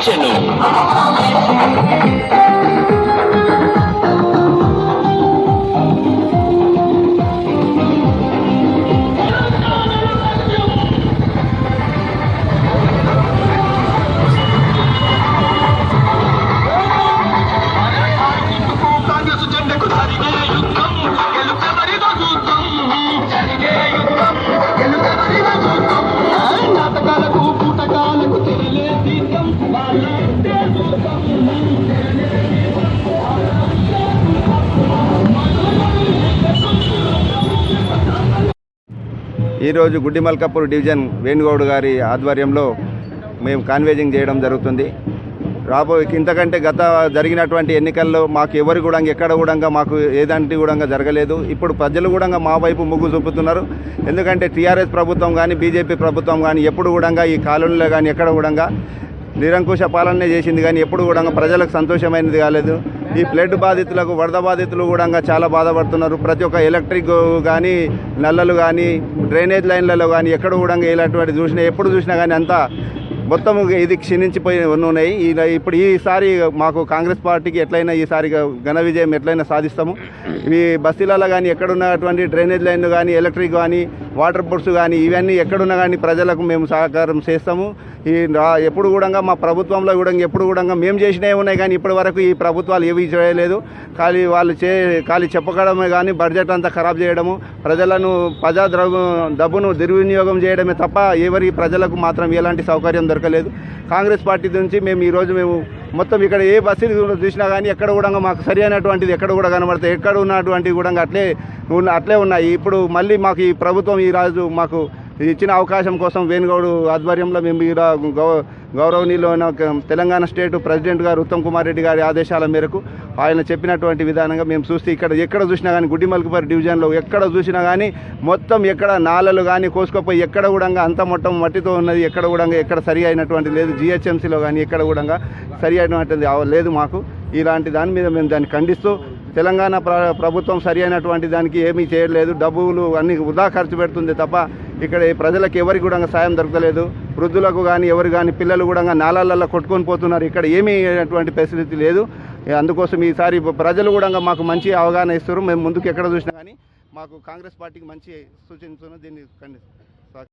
ప్రకటించెను. ఈరోజు గుడ్డిమల్కాపూర్ డివిజన్ వేణుగౌడ్ గారి ఆధ్వర్యంలో మేము కాన్వేజింగ్ చేయడం జరుగుతుంది. ఇంతకంటే గత జరిగినటువంటి ఎన్నికల్లో మాకు ఎవరు కూడా ఎక్కడ కూడా మాకు ఏదంటి కూడా జరగలేదు. ఇప్పుడు ప్రజలు కూడా మా వైపు మొగ్గు చూపుతున్నారు. ఎందుకంటే టీఆర్ఎస్ ప్రభుత్వం కానీ బీజేపీ ప్రభుత్వం కానీ ఎప్పుడు కూడా ఈ కాలనీలో కానీ ఎక్కడ కూడా నిరంకుశ పాలనే చేసింది, కానీ ఎప్పుడు కూడా ప్రజలకు సంతోషమైనది కాలేదు. ఈ ఫ్లడ్ బాధితులకు, వరద బాధితులు కూడా చాలా బాధపడుతున్నారు. ప్రతి ఒక్క ఎలక్ట్రిక్ కానీ, నల్లలు కానీ, డ్రైనేజ్ లైన్లలో కానీ ఎక్కడ కూడా ఇలాంటివాటి ఎప్పుడు చూసినా కానీ అంతా మొత్తం ఇది క్షీణించిపోయి ఉన్నాయి. ఇప్పుడు ఈసారి మాకు కాంగ్రెస్ పార్టీకి ఎట్లయినా ఈసారి ఘన విజయం ఎట్లయినా సాధిస్తాము. ఈ బస్తీలలో కానీ ఎక్కడున్నటువంటి డ్రైనేజ్ లైన్లు కానీ, ఎలక్ట్రిక్ కానీ, వాటర్ బోర్డ్స్ కానీ ఇవన్నీ ఎక్కడున్నా కానీ ప్రజలకు మేము సహకారం చేస్తాము. ఎప్పుడు కూడా మా ప్రభుత్వంలో కూడా ఎప్పుడు కూడా మేము చేసినవి ఉన్నాయి, కానీ ఇప్పటి వరకు ఈ ప్రభుత్వాలు ఏవి చేయలేదు. ఖాళీ చెప్పడమే కానీ బడ్జెట్ అంతా ఖరాబ్ చేయడము, ప్రజలను డబ్బును దుర్వినియోగం చేయడమే తప్ప ఎవరి ప్రజలకు మాత్రం ఎలాంటి సౌకర్యం దొరకలేదు. కాంగ్రెస్ పార్టీ నుంచి మేము మొత్తం ఇక్కడ ఏ బస్సులు చూసినా కానీ ఎక్కడ కూడా మాకు సరి అయినటువంటిది ఎక్కడ కూడా కనబడతాయి. ఎక్కడ ఉన్నటువంటివి కూడా అట్లే ఉన్నాయి. ఇప్పుడు మళ్ళీ మాకు ఈ ప్రభుత్వం ఈరోజు మాకు ఇచ్చిన అవకాశం కోసం వేణుగౌడ్ ఆధ్వర్యంలో మేము గౌరవనీయులు తెలంగాణ స్టేట్ ప్రెసిడెంట్ గారు ఉత్తమ్ కుమార్ రెడ్డి గారి ఆదేశాల మేరకు ఆయన చెప్పినటువంటి విధానంగా మేము చూస్తే ఎక్కడ చూసినా కానీ గుడ్డిమల్కాపూర్ డివిజన్లో ఎక్కడ చూసినా కానీ మొత్తం ఎక్కడ నాలలు కానీ కోసుకపోయి ఎక్కడ కూడా అంత మొత్తం మట్టితో ఉన్నది. ఎక్కడ కూడా ఎక్కడ సరి అయినటువంటి లేదు. జిహెచ్ఎంసీలో కానీ ఎక్కడ కూడా సరి అయినటువంటిది లేదు. మాకు ఇలాంటి దాని మీద మేము దాన్ని ఖండిస్తూ తెలంగాణ ప్రభుత్వం సరి అయినటువంటి దానికి ఏమీ చేయలేదు. డబ్బులు అన్ని వృధా ఖర్చు పెడుతుంది తప్ప ఇక్కడ ప్రజలకు ఎవరికి కూడా సాయం దొరకలేదు. వృద్ధులకు కానీ ఎవరు కానీ పిల్లలు కూడా నాలాలలో కొట్టుకొని పోతున్నారు. ఇక్కడ ఏమీ అటువంటి ఫెసిలిటీ లేదు. అందుకోసం ఈసారి ప్రజలు కూడా మాకు మంచి అవగాహన ఇస్తారు. మేము ముందుకు ఎక్కడ చూసినా కానీ మాకు కాంగ్రెస్ పార్టీకి మంచి సూచనలు దీన్ని ఖండిస్తాం.